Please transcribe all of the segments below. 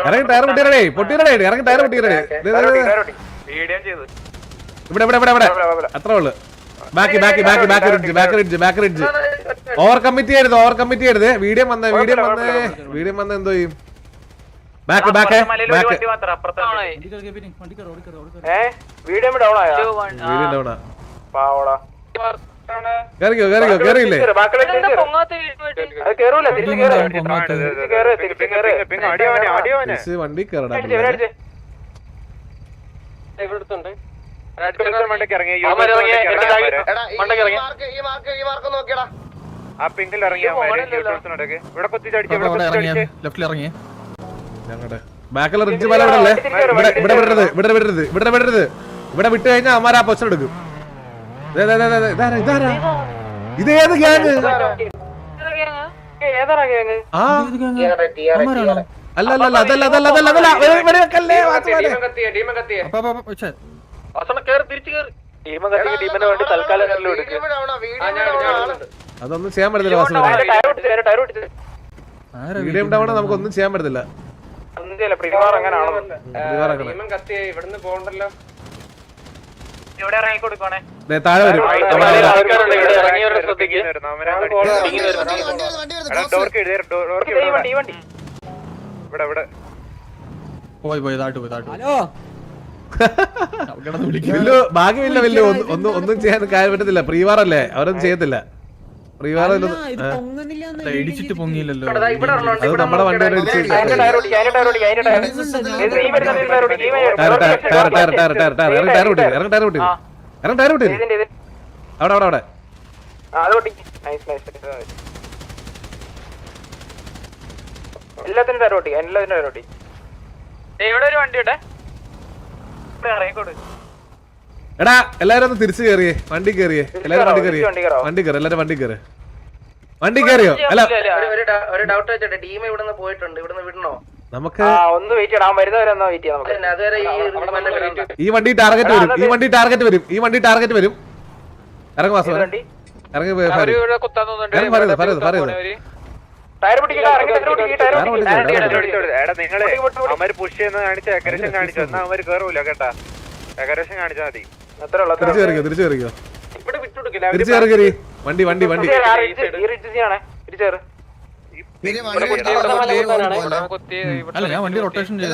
ഇറങ്ങി ടയർ പൊട്ടിയറേ പൊട്ടിയറേ ഇറങ്ങി ടയർ പൊട്ടിയറേ ഇവിടെ ഇവിടെ ഇവിടെ ഇവിടെ അത്രേ ഉള്ളു ബാക്കി ബാക്കി ബാക്കി back ridge back ridge back ridge over commit ചെയ്യരുത് വീഡിയോ വന്നേ എന്തോ ചെയ്യും back back back video down കേറിക്കോ കേറിയില്ലേ വണ്ടി കേറടാ ഞങ്ങളുടെ ബാക്കിലെ റിഡ്ജ് മല ഇവിടെ വിടരുത് ഇവിടെ വിട്ട് കഴിഞ്ഞാൽ അമ്മാരാ പൊച്ചൻ എടുക്കും ഇതേത് ഗ്യാങ് അല്ല അതൊന്നും ചെയ്യാൻ പറ്റത്തില്ല മീഡിയം ഡൗൺ നമുക്കൊന്നും ചെയ്യാൻ പറ്റത്തില്ല താഴെ വരും ഭാഗ്യമില്ല വല്യ ഒന്നും ചെയ്യാൻ കാര്യം പറ്റത്തില്ല പ്രീവാറല്ലേ അവരൊന്നും ചെയ്യത്തില്ല ഇടിച്ചിട്ട് പൊങ്ങിയില്ലല്ലോ അത് നമ്മുടെ വണ്ടി അവിടെ എല്ലാത്തിനും ടയറോട്ടി ഇവിടെ ഒരു വണ്ടി എടാ എല്ലാരും ഒന്ന് തിരിച്ചു കയറിയേ വണ്ടി കയറിയേ എല്ലാരും വണ്ടി കയറിയോ അല്ല ഒരു ഡൗട്ട് വെച്ചിട്ട് ടീം ഇവിടുന്ന് പോയിട്ടുണ്ട് ഇവിടുന്ന് വിടണോ നമുക്ക് ഒന്ന് വെയിറ്റ് ചെയ്യണം വരുന്നവരെന്നോ വെയിറ്റ് ചെയ്യാം ഈ വണ്ടി ടാർഗറ്റ് വരും ഇറങ്ങി മാസം ഇറങ്ങി അവര് പുഷ് ചെയ്യുന്ന കാണിച്ച ഏകദേശം കാണിച്ചു എന്നാ അവര് കേറൂല കേട്ടാ ഏകദേശം കാണിച്ചാ മതി തിരിച്ചു കയറി വണ്ടി അല്ല ഞാൻ വണ്ടി റൊട്ടേഷൻ ചെയ്ത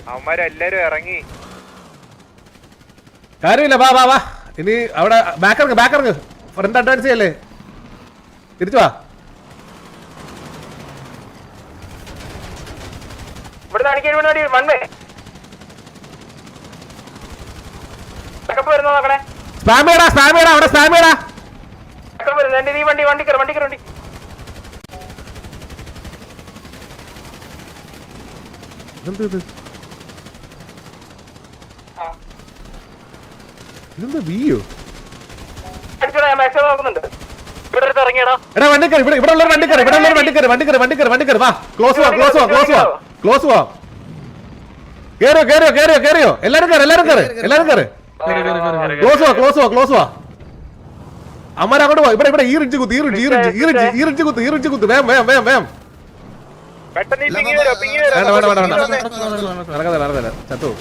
അവന്മാരെല്ലാരും ഇറങ്ങി കാര്യമില്ല വാ ഇനി അവിടെ ബാക്കിറങ്ങ് ഫ്രണ്ട് അഡ്വാൻസ് ചെയ്യല്ലേ തിരിച്ചു വാ സ്പാമിയടാ അവിടെ സ്പാമിയടാ ഇതെന്താ വീയോ എടാ വണ്ടിക്കറി ഇവിടെ ഉള്ള വണ്ടിക്കറി വാ ക്ലോസ് വാ കേറിയോ എല്ലാരും കേറ് ക്ലോസ് വാ അമ്മാരെ അങ്ങോട്ട് വാ ഇവിടെ ഈ റിഡ്ജ് കുത്ത് വേം വേണ്ട ചത്തു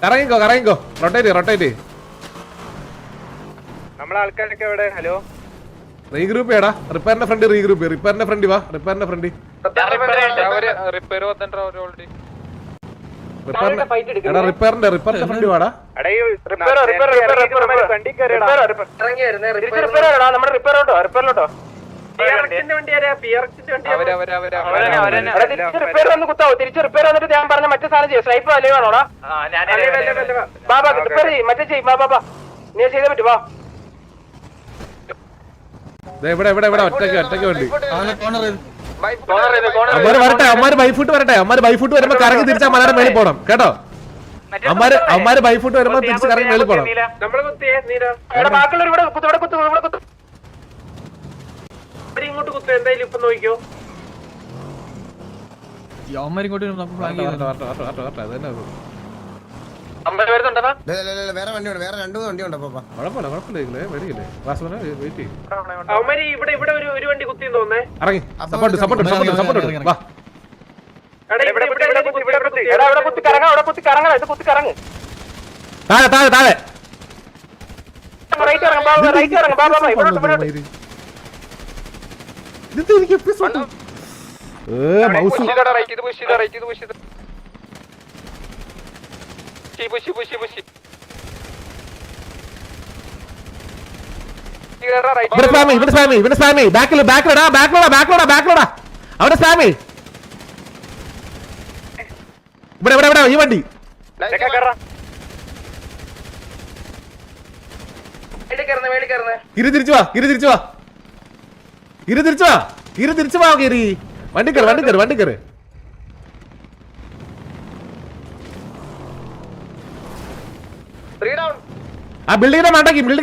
ഇറങ്ങിക്കോ റൊട്ടേറ്റ് നമ്മളെ ആൾക്കാരൊക്കെ എവിടെ ഹലോ റീഗ്രൂപ്പ് ചെയ്യടാ റിപ്പയറിന്റെ ഫ്രണ്ട് വാ റിപ്പയറിന്റെ ഫ്രണ്ട് റിപ്പയറിന്റെ ഫ്രണ്ട് വാടാ തിരിച്ച് റിപ്പയർ വന്നിട്ട് ഞാൻ പറഞ്ഞ മറ്റേ സാധനം ചെയ്യും സ്നൈപ്പർ അല്ലേ വേണോടാ ബാബാ റിപ്പയർ ചെയ്യും മറ്റേ ചെയ്യും ബാബാ നീ ചെയ്തേ പറ്റൂ വാ ഇവിടെ ഒറ്റയ്ക്ക് വണ്ടി അമ്മാര് വരട്ടെ, അമ്മാര് ബൈഫുട്ട് വരട്ടെ, അമ്മാര് ബൈഫുട്ട് വരുമ്പോ കറങ്ങി തിരിച്ചാ മലയുടെ മേളിൽ പോണം കേട്ടോ. അമ്മാര് ബൈഫുട്ട് വരുമ്പോ തിരിച്ച് കറങ്ങി മേളിൽ പോണം. ഇങ്ങോട്ട് കുത്തു എന്തായാലും ഇപ്പൊ നോക്കിയോ. വേറെ വണ്ടിയുണ്ട്, വേറെ 2 വണ്ടിയുണ്ട്. അവന്മാര് ഇവിടെ ഒരു വണ്ടി കുത്തിന്ന് തോന്നേ. ഇറങ്ങി സപ്പോർട്ട് വാ. താഴെ താഴെ ഇവിടെ സ്പാമി ബാക്കിലോടാ അവിടെ സ്പാമി. ഇവിടെ ഈ വണ്ടി ഗിരി തിരിച്ചു വാ ഗിരി. വണ്ടി കയറ്. ആ ബിൽഡിങ്ങിന്റെ മണ്ടക്ക് ഇവിടെ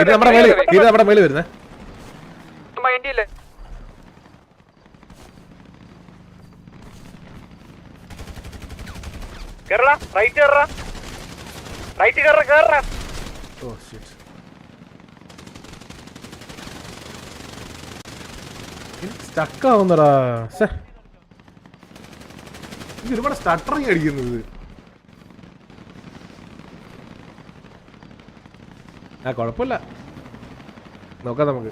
നമ്മുടെ മേളിൽ വരുന്നേ. സ്റ്റക്കാവുന്നടാ. ഒരുപാട് സ്റ്റട്ടറിങ് അടിക്കുന്നത്. കുഴപ്പമില്ല, നോക്കാം നമുക്ക്.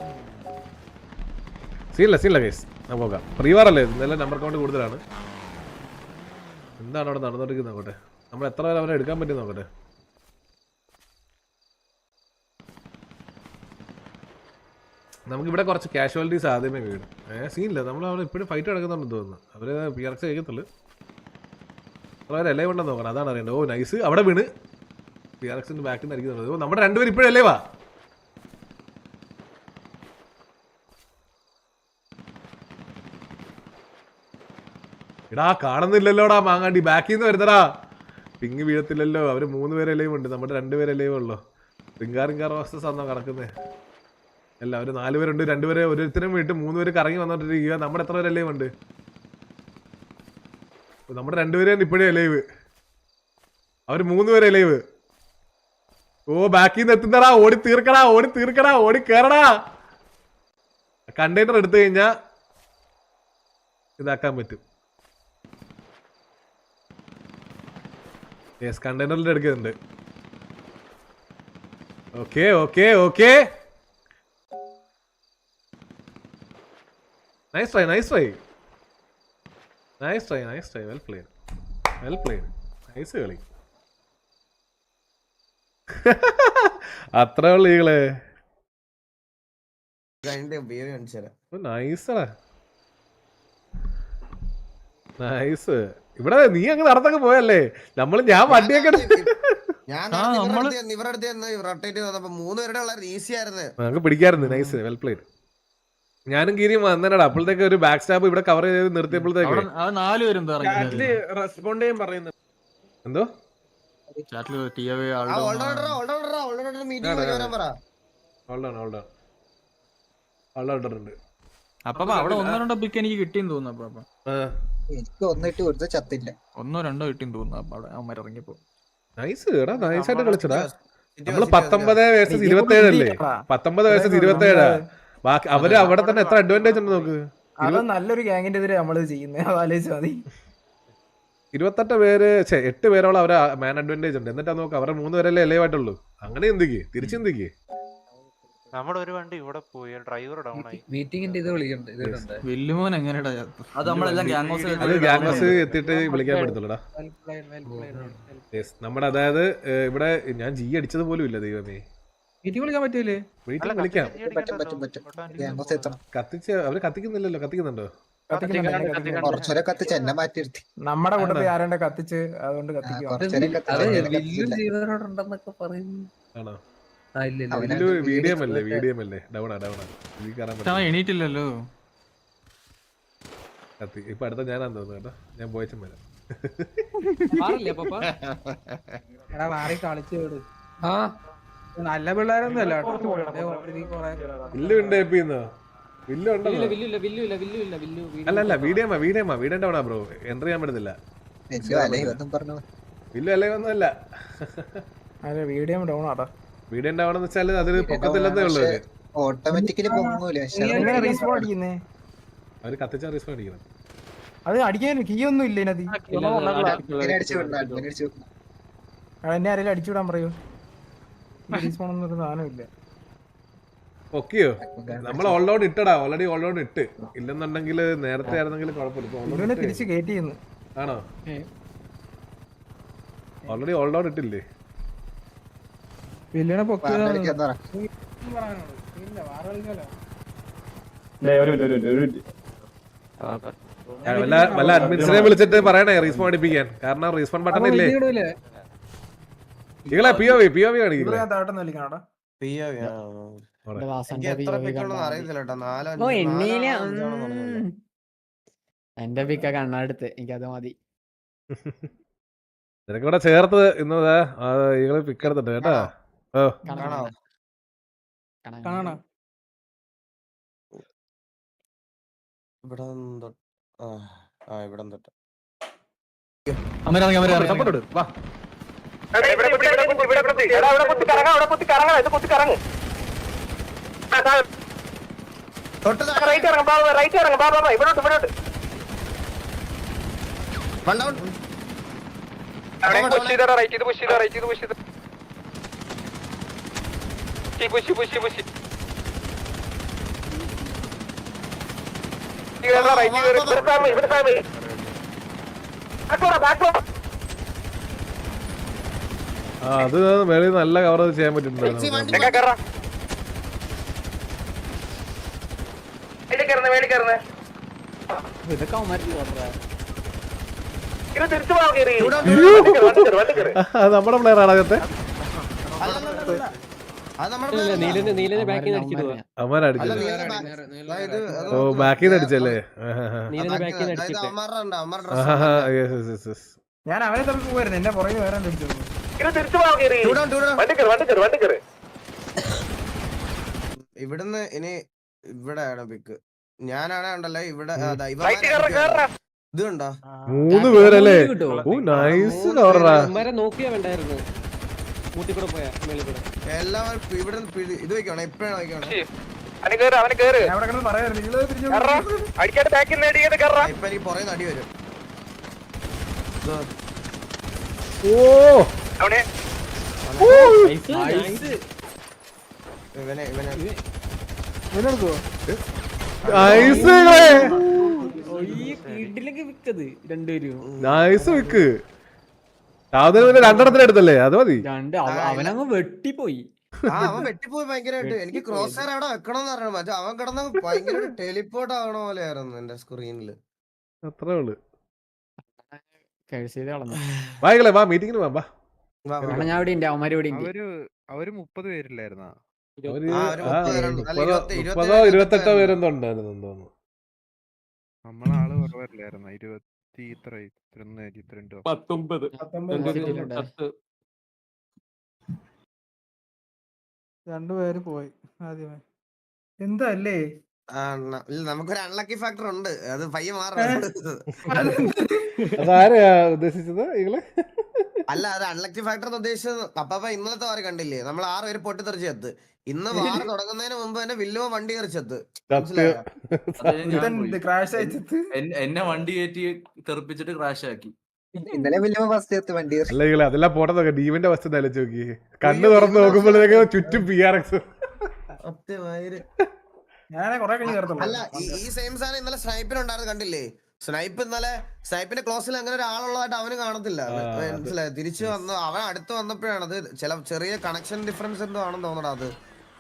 സീനില്ല കേസ് നോക്കാം. പ്രീവാറല്ലേ, ഇന്നലെ നമ്പർ കൗണ്ട് കൂടുതലാണ്. എന്താണ് അവിടെ നടന്നോണ്ടിരിക്കുന്നത് നോക്കട്ടെ. നമ്മൾ എത്ര പേര് അവരെ എടുക്കാൻ പറ്റും നോക്കട്ടെ. നമുക്കിവിടെ കുറച്ച് കാഷ്വാലിറ്റീസ് ആദ്യമേ വീഴും. സീനില്ല, നമ്മൾ അവിടെ ഇപ്പോഴും ഫൈറ്റ് നടക്കുന്നുണ്ടെന്ന് തോന്നുന്നു. അവര് പിയർക്സ് കഴിക്കത്തുള്ളു. അവർ എല്ലാം ഉണ്ടെന്ന് നോക്കണം, അതാണ് അറിയേണ്ടത്. ഓ നൈസ്, അവിടെ വീണ് പിയർക്സിന്റെ ബാക്കിൽ നിന്ന് അടിക്കുന്നുണ്ട്. ഓ നമ്മുടെ രണ്ടുപേരും ഇപ്പോഴും അല്ലേ വാ. എടാ കാണുന്നില്ലല്ലോടാ മാങ്ങാണ്ടി, ബാക്കിൽ നിന്ന് വരുന്നടാ. പിങ് വീഴത്തില്ലല്ലോ. അവര് 3 പേരല്ലേ ഉണ്ട്, നമ്മുടെ 2 പേരല്ലേ ഉള്ളു. റിങ്കാർ അവസ്ഥ ആണോ കിടക്കുന്നേ? അല്ല, അവര് 4 പേരുണ്ട്, 2 പേരെ ഓരോരുത്തരും വീട്ട് 3 പേര് കറങ്ങി വന്നോണ്ടിരിക്കുക. നമ്മുടെ എത്ര പേരല്ലേ ഉണ്ട്? നമ്മുടെ 2 പേരാണ് ഇപ്പോഴേ ലൈവ്. അവര് 3 പേരെ ലൈവ്. ഓ ബാക്കിൽ നിന്ന് എത്തുന്നടാ. ഓടി തീർക്കടാ, ഓടി കേറടാ. കണ്ടെയ്നർ എടുത്തു കഴിഞ്ഞാ ഇതാക്കാൻ പറ്റും. യെസ്, കണ്ടെയ്നറിൽ എടുക്കുന്നുണ്ട്. Okay. Nice try. Well played. Nice കളി. അത്ര ഉള്ളു ഈകളെ. നൈസ്. ഇവിടെ നീ അങ്ങ് നടന്നൊക്കെ പോയല്ലേ. ഞാൻ വണ്ടിയൊക്കെ നമുക്ക് പിടിക്കായിരുന്നു. Nice, well played. ഞാനും കീരിയും വന്നേടാ. അപ്പോഴത്തേക്ക് ഒരു ബാക്ക് സ്റ്റാപ്പ് ഇവിടെ കവർ ചെയ്ത് നിർത്തിയപ്പോഴത്തേക്ക് എന്തോ ഉണ്ട്. അപ്പൊ അവിടെ 1-2 പിക്ക് എനിക്ക് കിട്ടിയെന്ന് തോന്നുന്നു. എനിക്ക് 1 കൊടുത്ത ചത്തില്ല, 1-2 കിട്ടിയെന്ന് തോന്നുന്നു. അപ്പൊ അവിടെ അവന്മാർ ഇറങ്ങിയപ്പോ നൈസ് എടാ, നൈസായിട്ട് കളിച്ചടാ. നമ്മള് 19 vs 27 അല്ലേ? 19 vs 27. ബാക്കി അവര് അവിടെ തന്നെ എത്ര അഡ്വാൻറ്റേജ് ഉണ്ട് നോക്ക്. നല്ലൊരു ഗ്യാങ്ങിന്റെ എതിരെ നമ്മള് ചെയ്യുന്നത് ആലോചിച്ചാൽ മതി. 28 പേര് 8 പേരോളം അവരെ മാൻ അഡ്വാൻറ്റേജ് ഉണ്ട്. എന്നിട്ടാ നോക്ക്, അവരുടെ 3 പേരല്ലേ എലൈവായിട്ടുള്ളൂ. അങ്ങനെ എന്തിക്ക് തിരിച്ചെന്തിക്ക്. നമ്മുടെ ഒരു വണ്ടി ഇവിടെ പോയി, ഡ്രൈവർ ഡൗൺ ആയി. മീറ്റിംഗിന്റെ ഇത് വിളിക്കണ്ട. വെല്ലുമോൻ എങ്ങനെയാ? അത് നമ്മളെല്ലാം ഗ്യാങ്സ് എത്തിയിട്ട് വിളിക്കാൻ പറ്റത്തുള്ളടാ. നമ്മുടെ അതായത് ഇവിടെ ഞാൻ ജി അടിച്ചത് പോലും ഇല്ല. ദൈവമേ, മീറ്റിംഗ് വിളിക്കാൻ പറ്റൂലേ? വീട്ടിൽ വിളിക്കാം. പറ്റും. കത്തിച്ച് അവര് കത്തിക്കുന്നില്ലല്ലോ. കത്തിക്കുന്നുണ്ടോ? കുറച്ചേരം കത്തിച്ച് എന്നെ മാറ്റി നിർത്തി. നമ്മുടെ കൂട്ടത്തിൽ ആരാണ്ട് കത്തിച്ച് അതുകൊണ്ട് കത്തിക്കുക. കുറച്ചേരം കത്തിച്ച് എന്നെ കത്തിച്ചില്ല. ആണോ ആ, ഇല്ല, ഇല്ല. വില്ലു വീഡിയം അല്ലേ ഡൗണാ എനിക്ക് കയറാൻ പക്ഷെ അവൻ എണീറ്റില്ലല്ലോ. കത്തി ഇപ്പൊ അടുത്ത ഞാനാന്ന് തോന്നുന്നു കേട്ടോ. ഞാൻ പോയച്ചും വരാം. എടാ മാറി കളിച്ചു വിട്. നല്ല പിള്ളേരൊന്നും അല്ല വില്ലു ഉണ്ട് എപ്പിന്നോ വില്ലു ഉണ്ടോ? അല്ല വീഡിയോ ഡൗണാ ബ്രോ. എൻട്രി ചെയ്യാൻ പറ്റുന്നില്ല. വില്ലു അല്ലേ ഇതൊന്നും പറഞ്ഞു. വില്ലു അല്ലേ ഒന്നുമല്ല. അതെ വീഡിയോ ഡൗൺ ആടാ. വീഡിയോ ഡൗൺ എന്ന് വെച്ചാൽ അതിൽ പൊക്കത്തില്ലെന്നേ ഉള്ളൂ. ഓട്ടോമാറ്റിക്കലി പൊങ്ങൂല. എങ്ങനെ റീസ്പോൺ അടിക്കുന്നേ? അവര് കത്തിച്ചാ റീസ്പോൺ അടിക്കണം. അത് അടിക്കാൻ കീ ഒന്നും ഇല്ല ഇതിനകത്ത്. ഇങ്ങനെ അടിച്ചു വിടണം, ഇങ്ങനെ അടിച്ചു വിടണം. എന്നെ ആരെങ്കിലും അടിച്ചുവിടാൻ പറയൂ. റീസ്പോൺ ഒന്നും ഒരു സാധനം ഇല്ല. ഓക്കെയോ നമ്മൾ ഓൾറൗണ്ട് ഇട്ടടാ. ഓൾറെഡി ഓൾറൗണ്ട് ഇട്ട്. ഇല്ലെന്നുണ്ടെങ്കിൽ നേരത്തെ ആയിരുന്നെങ്കിൽ കുഴപ്പമില്ല. തിരിച്ച് കയറ്റി ചെയ്യുന്നു. ആണോ? Already all-round ഇട്ടില്ലേ? വില്ലിനെ പൊക്കി പറഞ്ഞിരിക്കാൻ പറ. വല്ല അഡ്മിൻസിനെ വിളിച്ചിട്ട് പറയണേ റീസ്പോൺ അടിപ്പിക്കാൻ. കാരണം റീസ്പോൺ ബട്ടൺ ഇല്ലേ? നിങ്ങളെ പി ഒ വി കാണിക്കില്ലേ? താഴ്ത്തുന്ന വിളിക്കണോടാ. എന്റെ പിക്ക കണ്ണാടുത്ത് എനിക്കത് മതി. നിനക്കൂടെ ചേർത്ത് ഇന്നതാ നിങ്ങള് പിക്ക് എടുത്തിട്ട് കേട്ടാ. ഓ കാണാ സപ്പോർട്ട് ഇട്. വാ തൊട്ട് താഴെ. റൈറ്റ് ഇറങ്ങും ബാബാ ഇവിടോട്ട് One down. പുഷ് ചെയ്തോ. റൈറ്റ് ചെയ്ത് പുഷ് ചെയ്ത് പുഷ് അത് വെളിയിൽ നല്ല കവർ ചെയ്യാൻ പറ്റുന്നുണ്ട്. ഇതൊക്കെ അവന്മാർക്ക് അത് നമ്മുടെ പ്ലെയർ ആണ് അകത്തെ. അത് നമ്മുടെ നീലന്റെ ബാക്കിൽ അവന്മാരടിച്ചു. ഓ ബാക്കിൽ നിന്ന് അടിച്ചല്ലേ? ഞാൻ അവനെ തമ്മിൽ പോവായിരുന്നു. എന്റെ പുറകിൽ വേറെ അടിച്ചു. ഇവിടുന്ന് ഇനി ഇവിടെയാണ് പിക്ക്. ഞാനാണ് ഉണ്ടല്ലോ ഇവിടെ. ഇത് കണ്ടോ 3 പേരല്ലേ? ഓ നൈസ് കവറാ. നോക്കിയാ വേണ്ടായിരുന്നു. കൂട്ടിക്കൂടെ പോയാ മേളിൽ കൂടെ എല്ലാവരും ഇവിടെ ഇത് വെക്കണം. എപ്പോഴാണ് വെക്കണം? അവിടെ കിടന്ന് പറയായിരുന്നു. ഇപ്പൊ എനിക്ക് പുറകെ നടി വരും. ഓ ഇവനെ നൈസ് വിക്കത് രണ്ടുപേരും. നൈസ് വിക്ക്. രണ്ടെണ്ണത്തിന് എടുത്തല്ലേ? അത് മതി. അവനങ്ങ് വെട്ടിപ്പോയി. അവൻ വെട്ടിപ്പോയി ഭയങ്കരമായിട്ട്. എനിക്ക് ക്രോസ് ഹെയർ അവിടെ വെക്കണമെന്ന് അറിയണം. മറ്റേ അവൻ കിടന്ന ഭയങ്കര ടെലിപ്പോർട്ട് ആവണ പോലെയായിരുന്നു എന്റെ സ്ക്രീനില്. അത്രേ ഉള്ളു. വായിക്കളെ വാ മീറ്റിങ്ങിന് വാ. ഞാൻ ഇവിടെ ഉണ്ട്. അവന്മാര് ഇവിടെ ഉണ്ട്. അവര് 30 പേരില്ലായിരുന്നാ? 20 28 പേരെന്തോ ഉണ്ടായിരുന്നു തോന്നുന്നു. നമ്മളെ ആള് കുറവല്ലായിരുന്ന? 19 രണ്ടുപേര് പോയി ആദ്യമേ. എന്താ അല്ലേ? നമുക്കൊരു അൺലക്കി ഫാക്ടർ ഉണ്ട്. അത് പയ്യെ മാറും. അതാരാ ഉദ്ദേശിച്ചത്? അല്ല, അത് അൺലക്കി ഫാക്ടർ എന്ന് ഉദ്ദേശിച്ചത് അപ്പ ഇന്നലത്തെ വാറ് കണ്ടില്ലേ? നമ്മൾ 6 പേര് പൊട്ടിത്തെറിച്ചെത്ത്. ഇന്ന് വാറ് തുടങ്ങുന്നതിന് മുമ്പ് തന്നെ വില്ലുവ വണ്ടി തെറിച്ചെത്ത്. എന്നെ വണ്ടി കയറ്റി തെറിപ്പിച്ചിട്ട് ക്രാഷ് ആക്കി. ഇന്നലെ വില്ലുവ ഫസ്റ്റ് എത്ത് വണ്ടി. അല്ല അതെല്ലാം പോട്ടെ. ഡീവിന്റെ അവസ്ഥ ആലോചിച്ച് നോക്കി. കണ്ണ് തുറന്ന് നോക്കുമ്പോഴേക്ക് ചുറ്റും PRX. അല്ല, ഈ സെയിം സാധനം ഇന്നലെ സ്നൈപ്പിനുണ്ടായിരുന്നു കണ്ടില്ലേ? സ്നൈപ്പിന്റെ ക്ലോസിൽ അങ്ങനെ ഒരാളുള്ളതായിട്ട് അവന് കാണത്തില്ല. മനസ്സിലായി? തിരിച്ചു വന്ന് അവൻ അടുത്ത് വന്നപ്പോഴാണ് അത് ചെറിയ കണക്ഷൻ ഡിഫറൻസ് എന്തോ ആണെന്ന് തോന്നണം.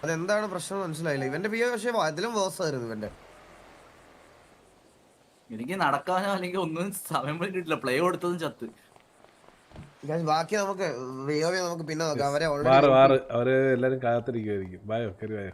അതെന്താണ് പ്രശ്നം മനസ്സിലായില്ല. ഇവന്റെ പക്ഷേ അതിലും വേഴ്സ് ആയിരുന്നു ഇവന്റെ. എനിക്ക് നടക്കാനോ അല്ലെങ്കിൽ ഒന്നും സമയം കിട്ടില്ല. പ്ലേ കൊടുത്തതും ചത്ത്. ബാക്കി നമുക്ക് നമുക്ക് പിന്നെ നോക്കാം. അവരെ വാറ് അവര് എല്ലാരും കാത്തിരിക്കുമായിരിക്കും. ബായോ കയറി വായോ.